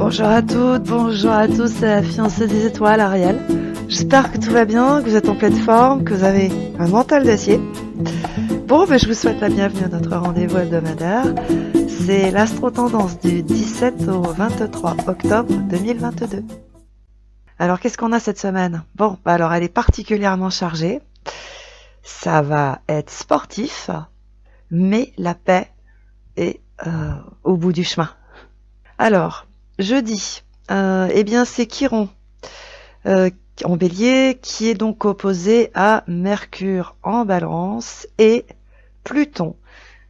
Bonjour à toutes, bonjour à tous, c'est la fiancée des étoiles, Ariel. J'espère que tout va bien, que vous êtes en pleine forme, que vous avez un mental d'acier. Bon, je vous souhaite la bienvenue à notre rendez-vous hebdomadaire. C'est l'astro-tendance du 17 au 23 octobre 2022. Alors, qu'est-ce qu'on a cette semaine? Bon, alors elle est particulièrement chargée. Ça va être sportif, mais la paix est au bout du chemin. Alors, jeudi, c'est Chiron en bélier qui est donc opposé à Mercure en balance et Pluton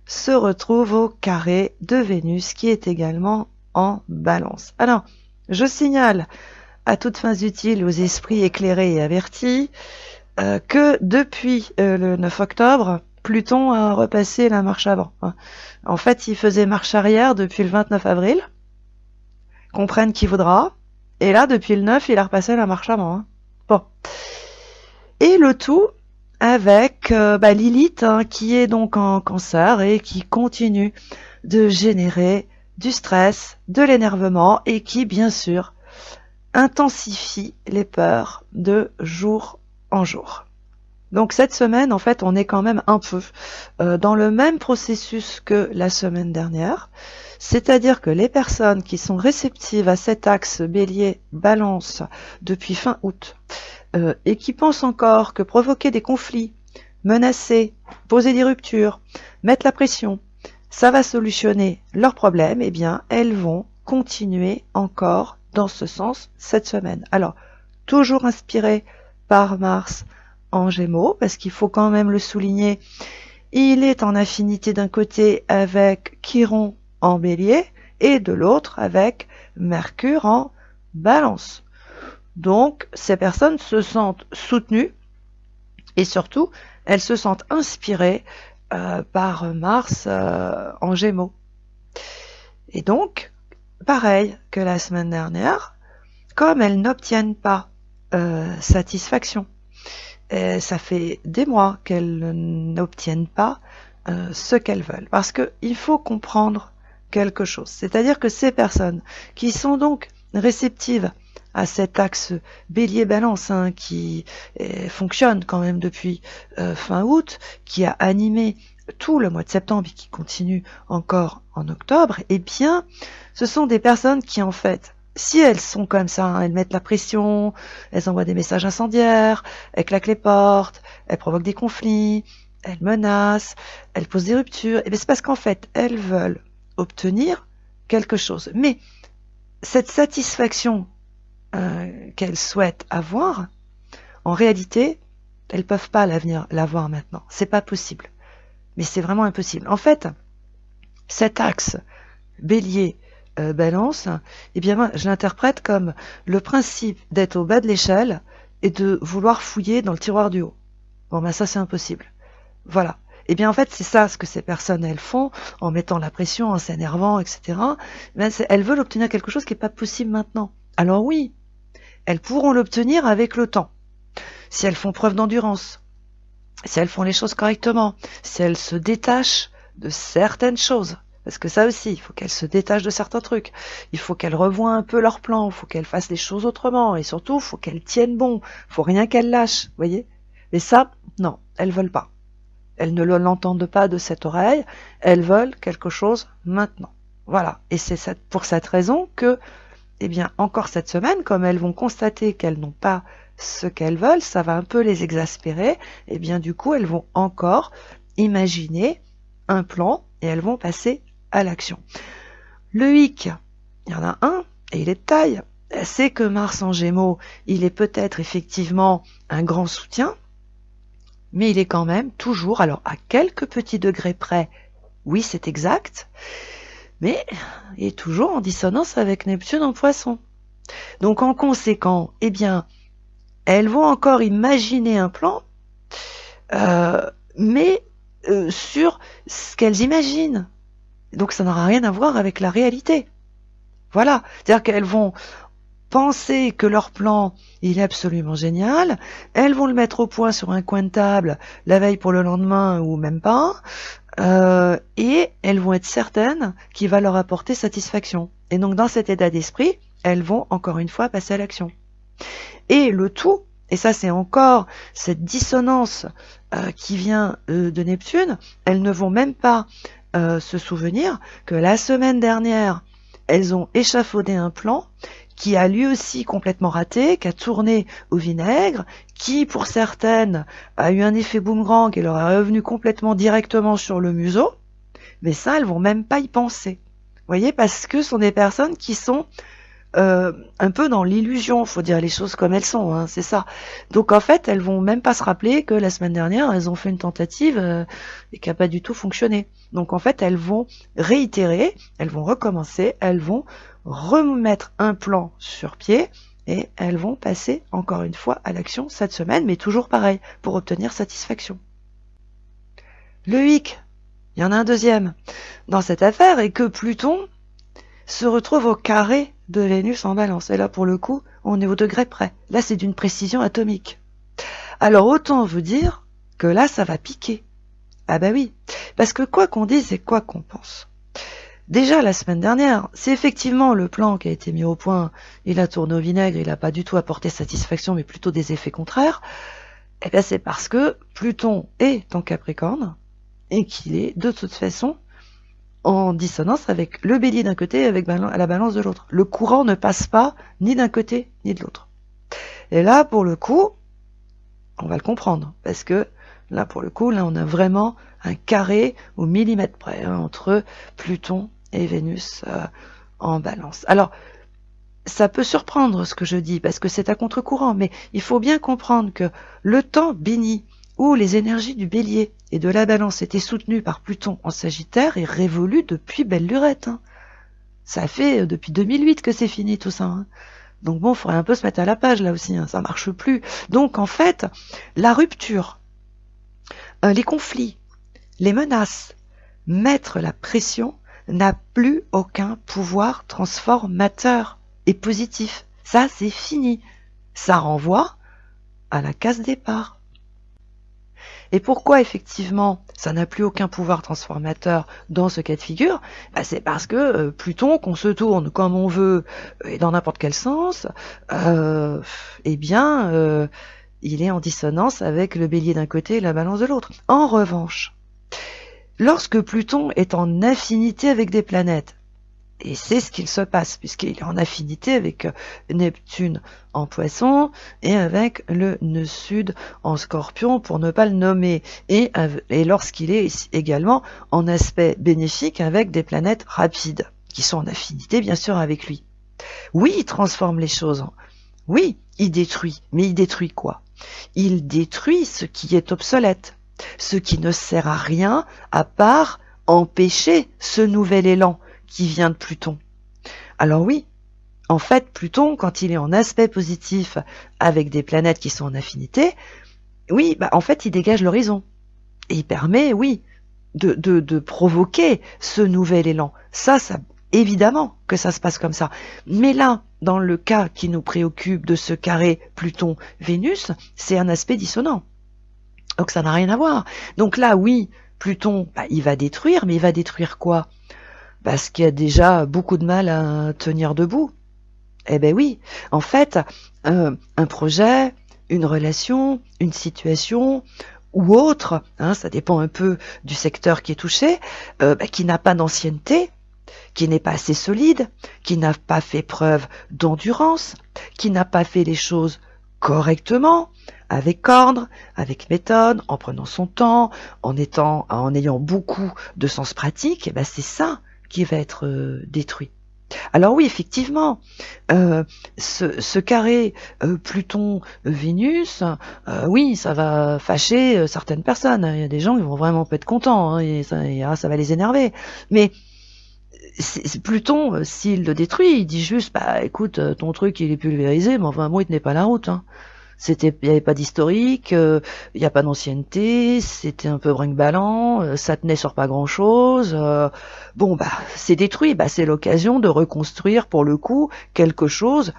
se retrouve au carré de Vénus qui est également en balance. Alors, je signale à toutes fins utiles aux esprits éclairés et avertis que depuis le 9 octobre, Pluton a repassé la marche avant. En fait, il faisait marche arrière depuis le 29 avril. Comprenne qui voudra. Et là, depuis le 9, il a repassé la marche avant. Bon. Et le tout avec Lilith, qui est donc en cancer et qui continue de générer du stress, de l'énervement et qui, bien sûr, intensifie les peurs de jour en jour. Donc cette semaine, en fait, on est quand même un peu dans le même processus que la semaine dernière. C'est-à-dire que les personnes qui sont réceptives à cet axe bélier-balance depuis fin août et qui pensent encore que provoquer des conflits, menacer, poser des ruptures, mettre la pression, ça va solutionner leurs problèmes, eh bien, elles vont continuer encore dans ce sens cette semaine. Alors, toujours inspiré par Mars en Gémeaux, parce qu'il faut quand même le souligner, il est en affinité d'un côté avec Chiron en bélier et de l'autre avec Mercure en balance. Donc ces personnes se sentent soutenues et surtout elles se sentent inspirées par Mars en Gémeaux. Et donc, pareil que la semaine dernière, comme elles n'obtiennent pas satisfaction, et ça fait des mois qu'elles n'obtiennent pas ce qu'elles veulent. Parce qu'il faut comprendre quelque chose. C'est-à-dire que ces personnes qui sont donc réceptives à cet axe bélier-balance qui fonctionne quand même depuis fin août, qui a animé tout le mois de septembre et qui continue encore en octobre, eh bien, ce sont des personnes qui, en fait, si elles sont comme ça, elles mettent la pression, elles envoient des messages incendiaires, elles claquent les portes, elles provoquent des conflits, elles menacent, elles posent des ruptures, et bien c'est parce qu'en fait, elles veulent obtenir quelque chose. Mais cette satisfaction qu'elles souhaitent avoir, en réalité, elles peuvent pas l'avoir maintenant. C'est pas possible. Mais c'est vraiment impossible. En fait, cet axe bélier balance, eh bien moi, je l'interprète comme le principe d'être au bas de l'échelle et de vouloir fouiller dans le tiroir du haut. Bon, ça c'est impossible. Voilà. Eh bien en fait c'est ça ce que ces personnes elles font en mettant la pression, en s'énervant, etc. Elles veulent obtenir quelque chose qui n'est pas possible maintenant. Alors oui, elles pourront l'obtenir avec le temps, si elles font preuve d'endurance, si elles font les choses correctement, si elles se détachent de certaines choses. Parce que ça aussi, il faut qu'elles se détachent de certains trucs. Il faut qu'elles revoient un peu leur plan, il faut qu'elles fassent les choses autrement. Et surtout, il faut qu'elles tiennent bon. Il faut rien qu'elles lâchent, vous voyez. Mais ça, non, elles veulent pas. Elles ne l'entendent pas de cette oreille. Elles veulent quelque chose maintenant. Voilà. Et c'est pour cette raison que, eh bien, encore cette semaine, comme elles vont constater qu'elles n'ont pas ce qu'elles veulent, ça va un peu les exaspérer. Eh bien, du coup, elles vont encore imaginer un plan et elles vont passer à l'action. Le hic, il y en a un, et il est de taille. C'est que Mars en Gémeaux, il est peut-être effectivement un grand soutien, mais il est quand même toujours, alors à quelques petits degrés près, oui c'est exact, mais il est toujours en dissonance avec Neptune en Poisson. Donc en conséquent, eh bien, elles vont encore imaginer un plan, mais sur ce qu'elles imaginent. Donc ça n'aura rien à voir avec la réalité. Voilà, c'est-à-dire qu'elles vont penser que leur plan, il est absolument génial, elles vont le mettre au point sur un coin de table la veille pour le lendemain ou même pas, et elles vont être certaines qu'il va leur apporter satisfaction. Et donc dans cet état d'esprit, elles vont encore une fois passer à l'action. Et le tout, et ça c'est encore cette dissonance qui vient de Neptune, elles ne vont même pas se souvenir que la semaine dernière, elles ont échafaudé un plan qui a lui aussi complètement raté, qui a tourné au vinaigre, qui pour certaines a eu un effet boomerang et leur est revenu complètement directement sur le museau, mais ça elles vont même pas y penser. Vous voyez, parce que ce sont des personnes qui sont un peu dans l'illusion, faut dire les choses comme elles sont, hein, c'est ça. Donc en fait, elles vont même pas se rappeler que la semaine dernière, elles ont fait une tentative et qui n'a pas du tout fonctionné. Donc en fait, elles vont réitérer, elles vont recommencer, elles vont remettre un plan sur pied et elles vont passer encore une fois à l'action cette semaine, mais toujours pareil, pour obtenir satisfaction. Le hic, il y en a un deuxième dans cette affaire, et que Pluton se retrouve au carré de Vénus en Balance. Et là, pour le coup, on est au degré près. Là, c'est d'une précision atomique. Alors, autant vous dire que là, ça va piquer. Ah bah oui, parce que quoi qu'on dise et quoi qu'on pense. Déjà, la semaine dernière, si effectivement le plan qui a été mis au point, il a tourné au vinaigre, il n'a pas du tout apporté satisfaction, mais plutôt des effets contraires, eh bien c'est parce que Pluton est en Capricorne, et qu'il est, de toute façon, en dissonance avec le bélier d'un côté et avec la balance de l'autre. Le courant ne passe pas ni d'un côté ni de l'autre. Et là, pour le coup, on va le comprendre, parce que là, pour le coup, là, on a vraiment un carré au millimètre près entre Pluton et Vénus en Balance. Alors, ça peut surprendre ce que je dis, parce que c'est à contre-courant, mais il faut bien comprendre que le temps béni, où les énergies du bélier et de la balance étaient soutenues par Pluton en Sagittaire, est révolu depuis belle lurette. Hein. Ça fait depuis 2008 que c'est fini tout ça. Hein. Donc bon, il faudrait un peu se mettre à la page là aussi, hein, ça marche plus. Donc en fait, la rupture, les conflits, les menaces, mettre la pression n'a plus aucun pouvoir transformateur et positif. Ça, c'est fini. Ça renvoie à la case départ. Et pourquoi effectivement ça n'a plus aucun pouvoir transformateur dans ce cas de figure? C'est parce que Pluton, qu'on se tourne comme on veut et dans n'importe quel sens, il est en dissonance avec le bélier d'un côté et la balance de l'autre. En revanche, lorsque Pluton est en affinité avec des planètes, et c'est ce qu'il se passe, puisqu'il est en affinité avec Neptune en Poisson et avec le nœud sud en Scorpion, pour ne pas le nommer, et lorsqu'il est également en aspect bénéfique avec des planètes rapides, qui sont en affinité bien sûr avec lui. Oui, il transforme les choses. Oui, il détruit. Mais il détruit quoi? Il détruit ce qui est obsolète, ce qui ne sert à rien à part empêcher ce nouvel élan qui vient de Pluton. Alors oui, en fait, Pluton, quand il est en aspect positif avec des planètes qui sont en affinité, oui, en fait, il dégage l'horizon. Et il permet, oui, de provoquer ce nouvel élan. Ça, évidemment que ça se passe comme ça. Mais là, dans le cas qui nous préoccupe de ce carré Pluton-Vénus, c'est un aspect dissonant. Donc ça n'a rien à voir. Donc là, oui, Pluton, il va détruire, mais il va détruire quoi? Parce qu'il y a déjà beaucoup de mal à tenir debout. Eh ben oui, en fait, un projet, une relation, une situation ou autre, ça dépend un peu du secteur qui est touché, qui n'a pas d'ancienneté, qui n'est pas assez solide, qui n'a pas fait preuve d'endurance, qui n'a pas fait les choses correctement, avec ordre, avec méthode, en prenant son temps, en ayant beaucoup de sens pratique, c'est ça qui va être détruit. Alors oui, effectivement, ce carré Pluton-Vénus, oui, ça va fâcher certaines personnes. Il y a des gens qui vont vraiment pas être contents, et ça va les énerver. Mais Pluton, s'il le détruit, il dit juste, écoute, ton truc il est pulvérisé, mais enfin moi il tenait pas la route. Il n'y avait pas d'historique, il n'y a pas d'ancienneté, c'était un peu brinque-ballant, ça tenait sur pas grand-chose. C'est détruit, c'est l'occasion de reconstruire pour le coup quelque chose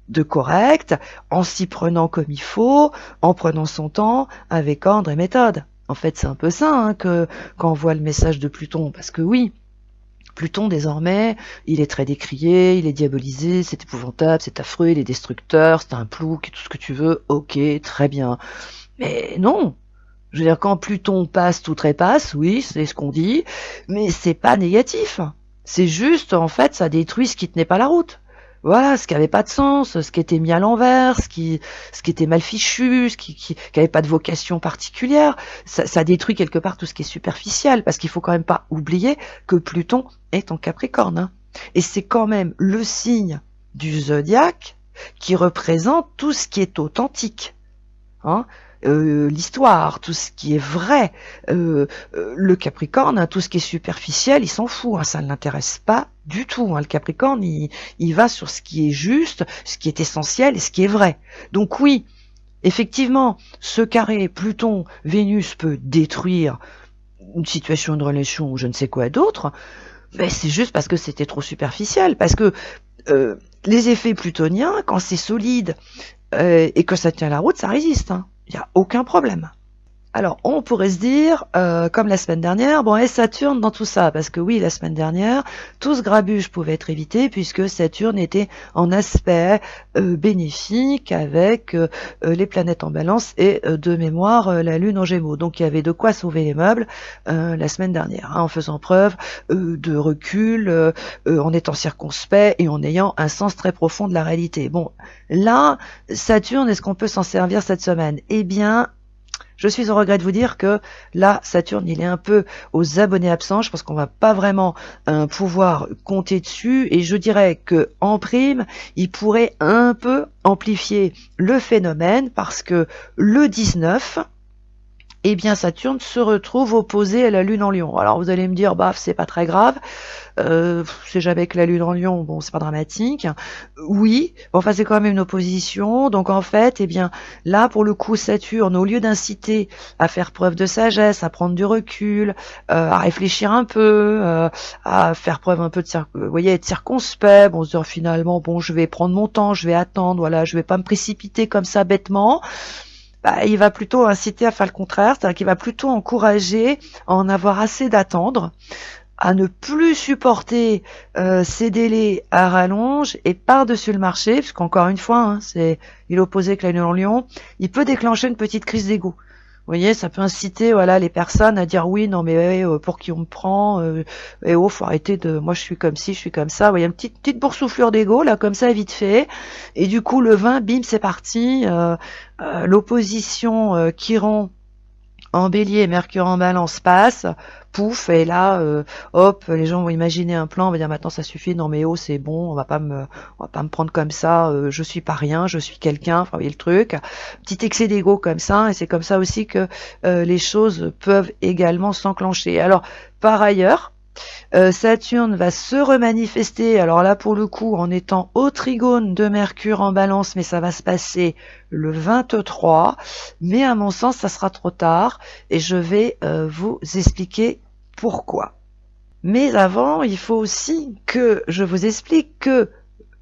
de correct, en s'y prenant comme il faut, en prenant son temps, avec ordre et méthode. En fait, c'est un peu ça qu'envoie le message de Pluton, parce que oui, Pluton, désormais, il est très décrié, il est diabolisé, c'est épouvantable, c'est affreux, il est destructeur, c'est un plouc, tout ce que tu veux, ok, très bien. Mais non, je veux dire, quand Pluton passe, tout trépasse, oui, c'est ce qu'on dit, mais c'est pas négatif. C'est juste, en fait, ça détruit ce qui tenait pas la route. Voilà, ce qui avait pas de sens, ce qui était mis à l'envers, ce qui était mal fichu, qui avait pas de vocation particulière. Ça détruit quelque part tout ce qui est superficiel, parce qu'il faut quand même pas oublier que Pluton est en Capricorne, hein. Et c'est quand même le signe du zodiaque qui représente tout ce qui est authentique, hein. L'histoire, tout ce qui est vrai, le Capricorne, hein, tout ce qui est superficiel, il s'en fout, hein, ça ne l'intéresse pas du tout, hein. Le Capricorne, il va sur ce qui est juste, ce qui est essentiel et ce qui est vrai. Donc oui, effectivement, ce carré Pluton-Vénus peut détruire une situation, une relation ou je ne sais quoi d'autre, mais c'est juste parce que c'était trop superficiel, parce que les effets plutoniens, quand c'est solide et que ça tient la route, ça résiste, hein. Il n'y a aucun problème. Alors, on pourrait se dire, comme la semaine dernière, bon, et Saturne dans tout ça, parce que oui, la semaine dernière, tout ce grabuge pouvait être évité, puisque Saturne était en aspect bénéfique avec les planètes en balance et de mémoire la Lune en Gémeaux. Donc, il y avait de quoi sauver les meubles la semaine dernière, hein, en faisant preuve de recul, en étant circonspect et en ayant un sens très profond de la réalité. Bon, là, Saturne, est-ce qu'on peut s'en servir cette semaine? Eh bien, je suis au regret de vous dire que là, Saturne, il est un peu aux abonnés absents. Je pense qu'on va pas vraiment pouvoir compter dessus. Et je dirais que en prime, il pourrait un peu amplifier le phénomène parce que le 19, eh bien Saturne se retrouve opposé à la Lune en Lion. Alors vous allez me dire, bah c'est pas très grave, c'est jamais que la Lune en Lion, bon c'est pas dramatique. Oui, enfin c'est quand même une opposition, donc en fait, eh bien là pour le coup Saturne, au lieu d'inciter à faire preuve de sagesse, à prendre du recul, à réfléchir un peu, à faire preuve un peu de, vous voyez, être circonspect, bon se dire finalement, bon je vais prendre mon temps, je vais attendre, voilà, je vais pas me précipiter comme ça bêtement. Bah, il va plutôt inciter à faire le contraire, c'est-à-dire qu'il va plutôt encourager à en avoir assez d'attendre, à ne plus supporter ces délais à rallonge et par-dessus le marché, puisqu'encore une fois, hein, il est opposé avec la Lune en Lion, il peut déclencher une petite crise d'ego. Vous voyez, ça peut inciter les personnes à dire oui, non mais pour qui on me prend, faut arrêter de, moi je suis comme ci, je suis comme ça. Vous voyez, une petite boursouflure d'ego là, comme ça, vite fait. Et du coup, le 20, bim, c'est parti. L'opposition Chiron en bélier, Mercure en balance passe, pouf, et là, hop, les gens vont imaginer un plan, on va dire maintenant ça suffit, non mais c'est bon, on va pas me prendre comme ça, je suis pas rien, je suis quelqu'un, enfin vous voyez le truc, petit excès d'ego comme ça, et c'est comme ça aussi que les choses peuvent également s'enclencher. Alors, par ailleurs, Saturne va se remanifester, alors là pour le coup en étant au trigone de Mercure en balance, mais ça va se passer le 23, mais à mon sens ça sera trop tard et je vais vous expliquer pourquoi. Mais avant, il faut aussi que je vous explique que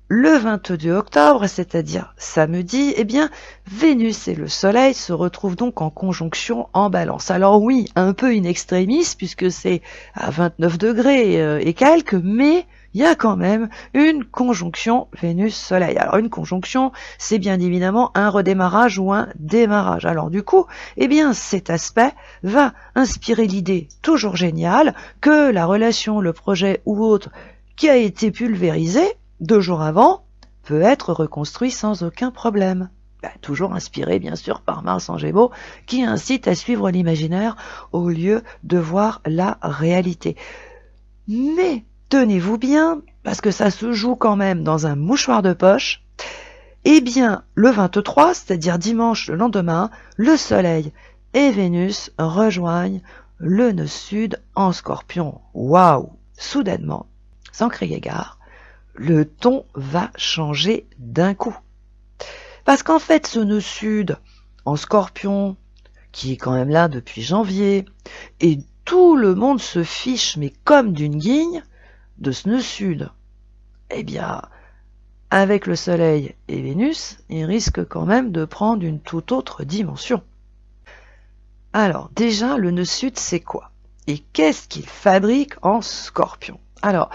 le 22 octobre, c'est-à-dire samedi, eh bien, Vénus et le Soleil se retrouvent donc en conjonction en balance. Alors oui, un peu in extremis, puisque c'est à 29 degrés et quelques, mais il y a quand même une conjonction Vénus-Soleil. Alors une conjonction, c'est bien évidemment un redémarrage ou un démarrage. Alors du coup, eh bien, cet aspect va inspirer l'idée toujours géniale que la relation, le projet ou autre qui a été pulvérisé 2 jours avant, peut être reconstruit sans aucun problème. Toujours inspiré bien sûr par Mars en Gémeaux, qui incite à suivre l'imaginaire au lieu de voir la réalité. Mais tenez-vous bien, parce que ça se joue quand même dans un mouchoir de poche, eh bien le 23, c'est-à-dire dimanche le lendemain, le Soleil et Vénus rejoignent le nœud sud en Scorpion. Waouh! Soudainement, sans crier gare, le ton va changer d'un coup. Parce qu'en fait, ce nœud sud, en Scorpion, qui est quand même là depuis janvier, et tout le monde se fiche, mais comme d'une guigne, de ce nœud sud. Eh bien, avec le Soleil et Vénus, il risque quand même de prendre une toute autre dimension. Alors, déjà, le nœud sud, c'est quoi? Et qu'est-ce qu'il fabrique en Scorpion? Alors,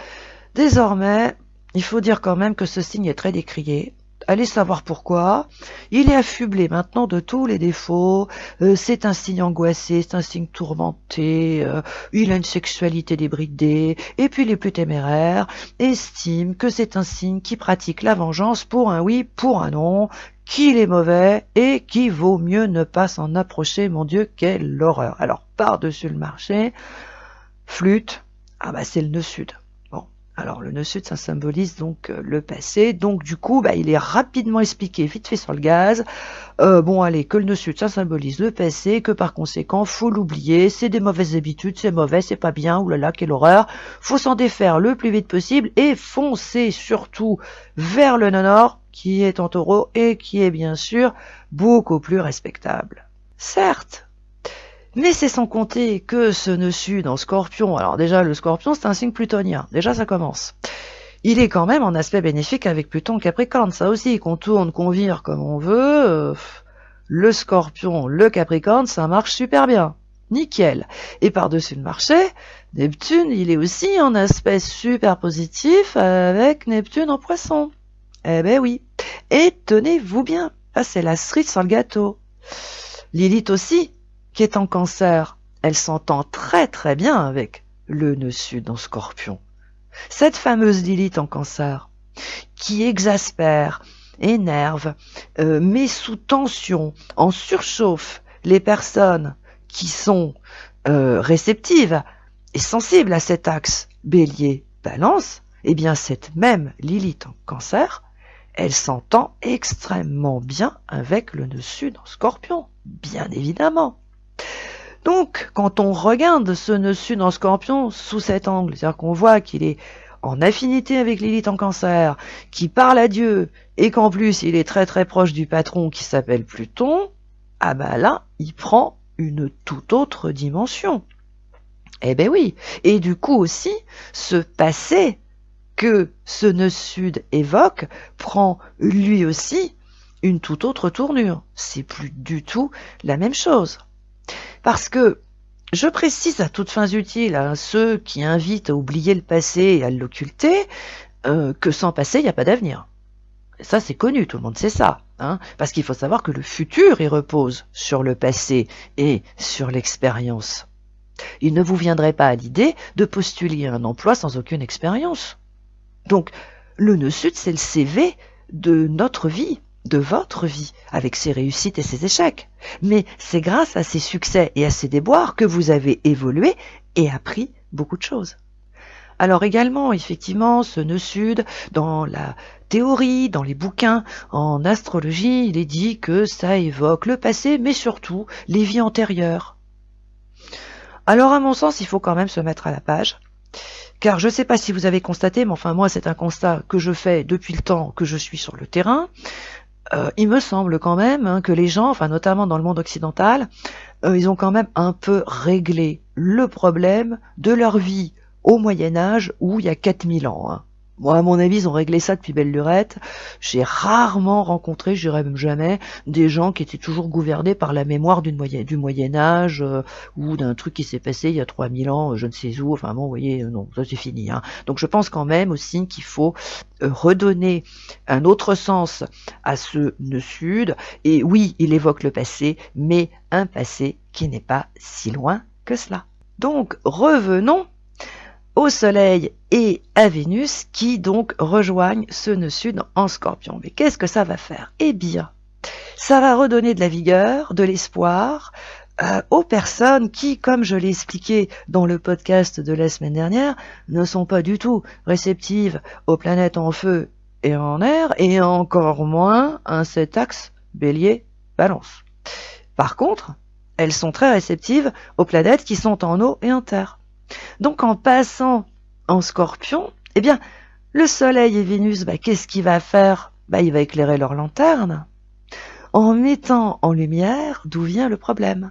désormais, il faut dire quand même que ce signe est très décrié. Allez savoir pourquoi. Il est affublé maintenant de tous les défauts. C'est un signe angoissé, c'est un signe tourmenté. Il a une sexualité débridée. Et puis les plus téméraires estiment que c'est un signe qui pratique la vengeance pour un oui, pour un non, qu'il est mauvais et qu'il vaut mieux ne pas s'en approcher. Mon Dieu, quelle horreur. Alors, par-dessus le marché, flûte, c'est le nœud sud. Alors le nœud sud, ça symbolise donc le passé, donc du coup, il est rapidement expliqué, vite fait sur le gaz, que le nœud sud, ça symbolise le passé, que par conséquent, faut l'oublier, c'est des mauvaises habitudes, c'est mauvais, c'est pas bien, oulala, quelle horreur, faut s'en défaire le plus vite possible, et foncer surtout vers le nœud nord, qui est en taureau, et qui est bien sûr beaucoup plus respectable. Certes, mais c'est sans compter que ce nœud sud en scorpion, alors déjà le scorpion c'est un signe plutonien, déjà ça commence. Il est quand même en aspect bénéfique avec Pluton Capricorne, ça aussi, qu'on tourne, qu'on vire comme on veut, le scorpion, le capricorne, ça marche super bien. Nickel. Et par-dessus le marché, Neptune, il est aussi en aspect super positif avec Neptune en poisson. Eh ben oui. Et tenez-vous bien, là c'est la cerise sur le gâteau. Lilith aussi, qui est en cancer, elle s'entend très très bien avec le nœud sud en scorpion. Cette fameuse Lilith en cancer, qui exaspère, énerve, met sous tension, en surchauffe les personnes qui sont réceptives et sensibles à cet axe bélier-balance, eh bien cette même Lilith en cancer, elle s'entend extrêmement bien avec le nœud sud en scorpion, bien évidemment. Donc, quand on regarde ce nœud sud en scorpion sous cet angle, c'est-à-dire qu'on voit qu'il est en affinité avec Lilith en cancer, qui parle à Dieu, et qu'en plus il est très très proche du patron qui s'appelle Pluton, là, il prend une toute autre dimension. Eh ben oui, et du coup aussi, ce passé que ce nœud sud évoque prend lui aussi une toute autre tournure. C'est plus du tout la même chose. Parce que, je précise à toutes fins utiles à ceux qui invitent à oublier le passé et à l'occulter, que sans passé, il n'y a pas d'avenir. Et ça, c'est connu, tout le monde sait ça. Parce qu'il faut savoir que le futur, il repose sur le passé et sur l'expérience. Il ne vous viendrait pas à l'idée de postuler un emploi sans aucune expérience. Donc, le nœud sud, c'est le CV de notre vie, de votre vie, avec ses réussites et ses échecs. Mais c'est grâce à ses succès et à ses déboires que vous avez évolué et appris beaucoup de choses. Alors également, effectivement, ce nœud sud, dans la théorie, dans les bouquins, en astrologie, il est dit que ça évoque le passé, mais surtout les vies antérieures. Alors à mon sens, il faut quand même se mettre à la page. Car je ne sais pas si vous avez constaté, mais enfin moi c'est un constat que je fais depuis le temps que je suis sur le terrain. Il me semble quand même que les gens, enfin notamment dans le monde occidental, ils ont quand même un peu réglé le problème de leur vie au Moyen-Âge où il y a 4000 ans. Moi, à mon avis, ils ont réglé ça depuis belle lurette. J'ai rarement rencontré, je dirais même jamais, des gens qui étaient toujours gouvernés par la mémoire du Moyen-Âge ou d'un truc qui s'est passé il y a 3000 ans, je ne sais où. Enfin bon, vous voyez, non, ça c'est fini. Donc je pense quand même aussi qu'il faut redonner un autre sens à ce nœud sud. Et oui, il évoque le passé, mais un passé qui n'est pas si loin que cela. Donc revenons au Soleil et à Vénus qui donc rejoignent ce nœud sud en Scorpion. Mais qu'est-ce que ça va faire? Eh bien, ça va redonner de la vigueur, de l'espoir aux personnes qui, comme je l'ai expliqué dans le podcast de la semaine dernière, ne sont pas du tout réceptives aux planètes en feu et en air, et encore moins à cet axe Bélier-Balance. Par contre, elles sont très réceptives aux planètes qui sont en eau et en terre. Donc en passant en Scorpion, eh bien, le Soleil et Vénus, qu'est-ce qu'il va faire? Il va éclairer leur lanterne en mettant en lumière d'où vient le problème.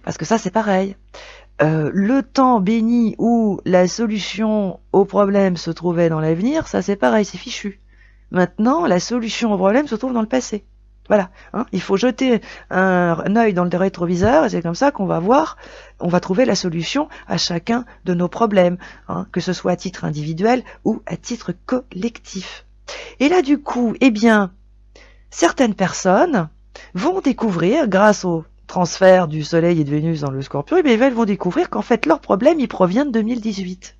Parce que ça, c'est pareil. Le temps béni où la solution au problème se trouvait dans l'avenir, ça c'est pareil, c'est fichu. Maintenant, la solution au problème se trouve dans le passé. Voilà, hein, il faut jeter un œil dans le rétroviseur et c'est comme ça qu'on va voir, on va trouver la solution à chacun de nos problèmes, hein, que ce soit à titre individuel ou à titre collectif. Et là, du coup, eh bien, certaines personnes vont découvrir, grâce au transfert du Soleil et de Vénus dans le Scorpion, eh bien, elles vont découvrir qu'en fait, leur problème, il provient de 2018.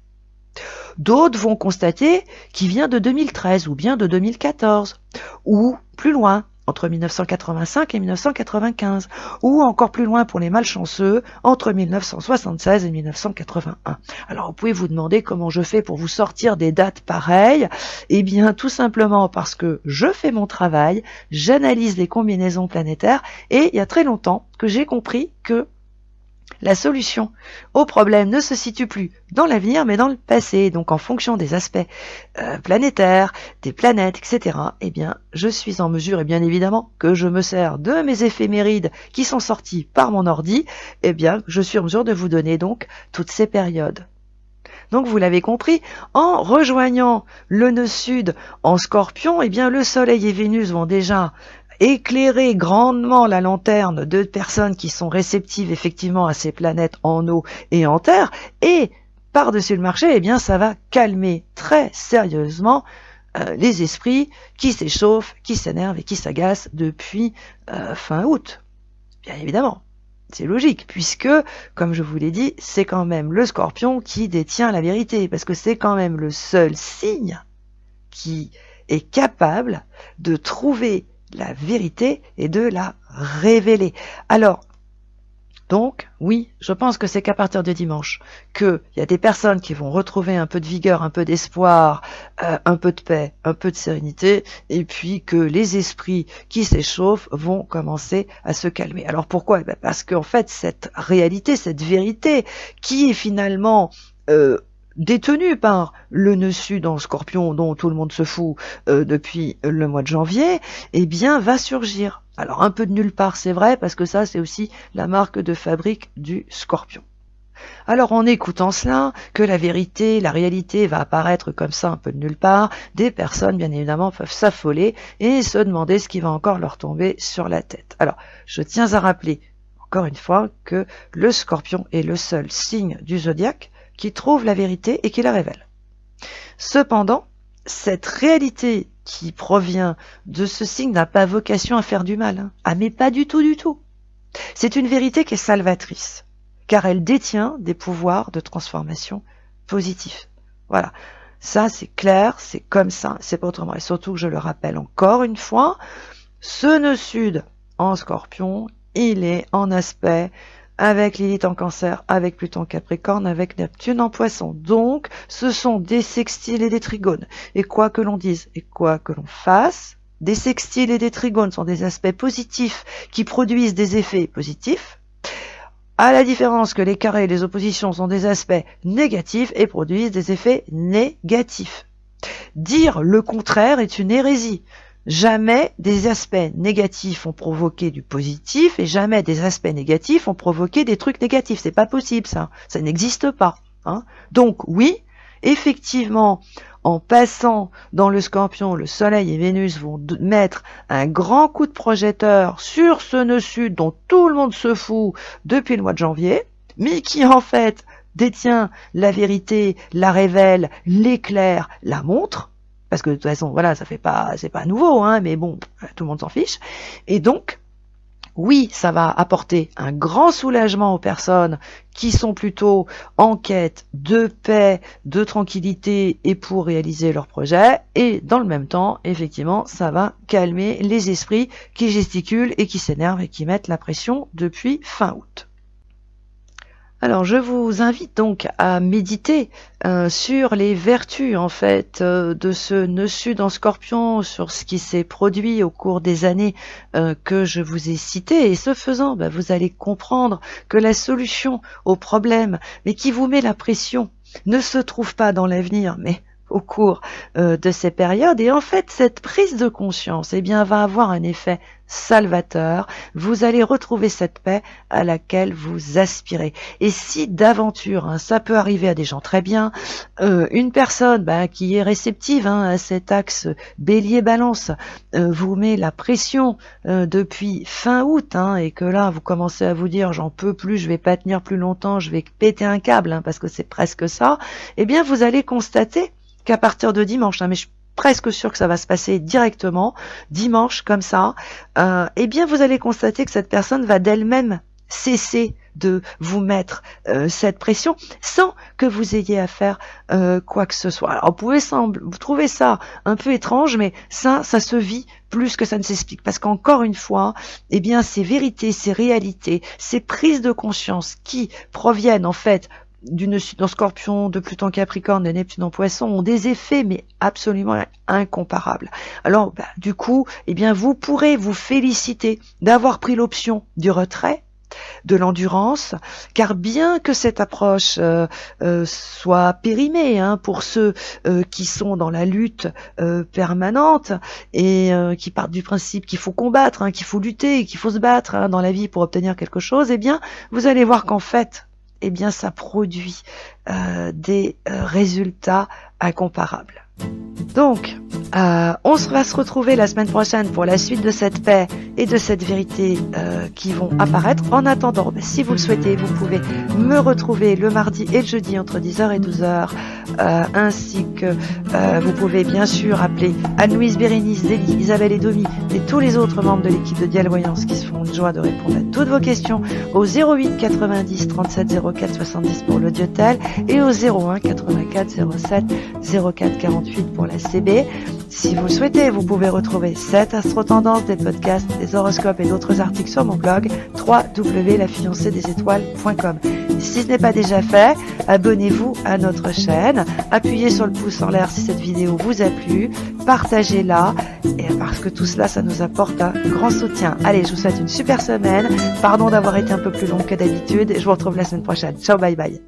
D'autres vont constater qu'il vient de 2013 ou bien de 2014, ou plus loin, entre 1985 et 1995, ou encore plus loin pour les malchanceux, entre 1976 et 1981. Alors vous pouvez vous demander comment je fais pour vous sortir des dates pareilles. Eh bien tout simplement parce que je fais mon travail, j'analyse les combinaisons planétaires, et il y a très longtemps que j'ai compris que la solution au problème ne se situe plus dans l'avenir, mais dans le passé. Donc, en fonction des aspects planétaires, des planètes, etc., eh bien, je suis en mesure, et bien évidemment que je me sers de mes éphémérides qui sont sortis par mon ordi, eh bien, je suis en mesure de vous donner donc toutes ces périodes. Donc, vous l'avez compris, en rejoignant le nœud sud en Scorpion, eh bien, le Soleil et Vénus vont déjà éclairer grandement la lanterne de personnes qui sont réceptives effectivement à ces planètes en eau et en terre, et par-dessus le marché, eh bien ça va calmer très sérieusement les esprits qui s'échauffent, qui s'énervent et qui s'agacent depuis fin août. Bien évidemment, c'est logique, puisque, comme je vous l'ai dit, c'est quand même le Scorpion qui détient la vérité, parce que c'est quand même le seul signe qui est capable de trouver la vérité et de la révéler. Alors, donc, oui, je pense que c'est qu'à partir de dimanche qu'il y a des personnes qui vont retrouver un peu de vigueur, un peu d'espoir, un peu de paix, un peu de sérénité, et puis que les esprits qui s'échauffent vont commencer à se calmer. Alors pourquoi ? Parce qu'en fait, cette réalité, cette vérité, qui est finalement détenu par le nœud sud en Scorpion dont tout le monde se fout depuis le mois de janvier, eh bien va surgir. Alors un peu de nulle part, c'est vrai, parce que ça c'est aussi la marque de fabrique du Scorpion. Alors en écoutant cela, que la vérité, la réalité va apparaître comme ça un peu de nulle part, des personnes bien évidemment peuvent s'affoler et se demander ce qui va encore leur tomber sur la tête. Alors je tiens à rappeler encore une fois que le Scorpion est le seul signe du zodiaque qui trouve la vérité et qui la révèle. Cependant, cette réalité qui provient de ce signe n'a pas vocation à faire du mal. Hein. Ah mais pas du tout, du tout. C'est une vérité qui est salvatrice, car elle détient des pouvoirs de transformation positifs. Voilà, ça c'est clair, c'est comme ça, c'est pas autrement. Et surtout que je le rappelle encore une fois, ce nœud sud en Scorpion, il est en aspect avec Lilith en Cancer, avec Pluton en Capricorne, avec Neptune en Poisson. Donc, ce sont des sextiles et des trigones. Et quoi que l'on dise, et quoi que l'on fasse, des sextiles et des trigones sont des aspects positifs qui produisent des effets positifs, à la différence que les carrés et les oppositions sont des aspects négatifs et produisent des effets négatifs. Dire le contraire est une hérésie. Jamais des aspects négatifs ont provoqué du positif et jamais des aspects négatifs ont provoqué des trucs négatifs. C'est pas possible, ça. Ça n'existe pas. Hein. Donc oui, effectivement, en passant dans le Scorpion, le Soleil et Vénus vont mettre un grand coup de projecteur sur ce nœud sud dont tout le monde se fout depuis le mois de janvier, mais qui en fait détient la vérité, la révèle, l'éclaire, la montre. Parce que de toute façon, voilà, c'est pas nouveau, hein, mais bon, tout le monde s'en fiche. Et donc, oui, ça va apporter un grand soulagement aux personnes qui sont plutôt en quête de paix, de tranquillité et pour réaliser leurs projets. Et dans le même temps, effectivement, ça va calmer les esprits qui gesticulent et qui s'énervent et qui mettent la pression depuis fin août. Alors, je vous invite donc à méditer sur les vertus en fait de ce nœud sud en Scorpion, sur ce qui s'est produit au cours des années que je vous ai citées. Et ce faisant, vous allez comprendre que la solution au problème, mais qui vous met la pression, ne se trouve pas dans l'avenir, mais au cours de ces périodes. Et en fait, cette prise de conscience, eh bien, va avoir un effet salvateur. Vous allez retrouver cette paix à laquelle vous aspirez. Et si d'aventure, hein, ça peut arriver à des gens très bien, une personne qui est réceptive à cet axe bélier-balance vous met la pression depuis fin août, et que là vous commencez à vous dire j'en peux plus, je vais pas tenir plus longtemps, je vais péter un câble, parce que c'est presque ça, eh bien vous allez constater qu'à partir de dimanche, mais je suis presque sûr que ça va se passer directement, dimanche comme ça, eh bien vous allez constater que cette personne va d'elle-même cesser de vous mettre cette pression sans que vous ayez à faire quoi que ce soit. Alors vous pouvez vous trouver ça un peu étrange, mais ça se vit plus que ça ne s'explique, parce qu'encore une fois, eh bien ces vérités, ces réalités, ces prises de conscience qui proviennent en fait d'un Scorpion, de Pluton Capricorne, de Neptune en Poisson, ont des effets mais absolument incomparables. Alors du coup, eh bien vous pourrez vous féliciter d'avoir pris l'option du retrait, de l'endurance, car bien que cette approche soit périmée pour ceux qui sont dans la lutte permanente et qui partent du principe qu'il faut combattre, qu'il faut lutter, qu'il faut se battre dans la vie pour obtenir quelque chose, eh bien vous allez voir qu'en fait, eh bien ça produit des résultats incomparables. Donc, on va se retrouver la semaine prochaine pour la suite de cette paix et de cette vérité qui vont apparaître. En attendant, si vous le souhaitez, vous pouvez me retrouver le mardi et le jeudi entre 10h et 12h, ainsi que vous pouvez bien sûr appeler Anne-Louise Bérénice, Zélie, Isabelle et Domi et tous les autres membres de l'équipe de Dialvoyance qui se font une joie de répondre à toutes vos questions au 08 90 37 04 70 pour l'audiotel et au 01 84 07 04 48 pour la CB. Si vous le souhaitez, vous pouvez retrouver cette astro-tendance, des podcasts, des horoscopes et d'autres articles sur mon blog www.lafiancéedesétoiles.com. Si ce n'est pas déjà fait, abonnez-vous à notre chaîne, appuyez sur le pouce en l'air si cette vidéo vous a plu, partagez-la, et parce que tout cela, ça nous apporte un grand soutien. Allez, je vous souhaite une super semaine, pardon d'avoir été un peu plus long que d'habitude, et je vous retrouve la semaine prochaine. Ciao, bye bye.